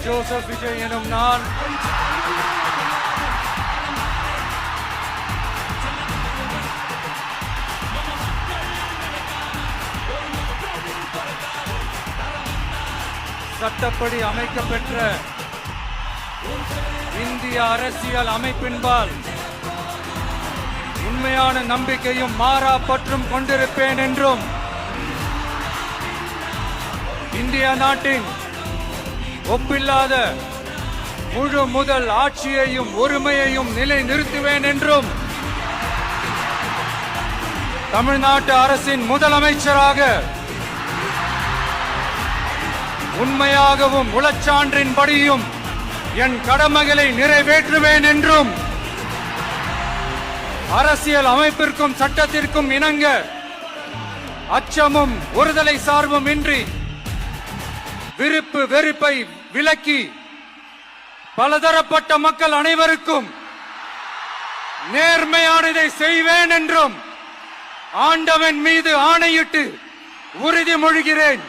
Joseph Vijay எனும் நான் சட்டப்படி அமைக்கப்பெற்ற இந்திய அரசியல் அமைப்பின்பால் உண்மையான நம்பிக்கையும் மாறா பற்றும் கொண்டிருப்பேன் என்றும் இந்திய நாட்டின் ஒப்பில்லாத முழு முதல் ஆட்சியையும் ஒருமையையும் நிலை நிறுத்துவேன் என்றும் தமிழ்நாட்டு அரசின் முதலமைச்சராக உண்மையாகவும் உளச்சான்றின்படியும் என் கடமைகளை நிறைவேற்றுவேன் என்றும் அரசியல் அமைப்பிற்கும் சட்டத்திற்கும் இணங்க அச்சமும் ஒருதலை சார்பும் இன்றி விருப்பு வெறுப்பை விலக்கி பலதரப்பட்ட மக்கள் அனைவருக்கும் நேர்மையானதை செய்வேன் என்றும் ஆண்டவன் மீது ஆணையிட்டு உறுதிமொழிகிறேன்.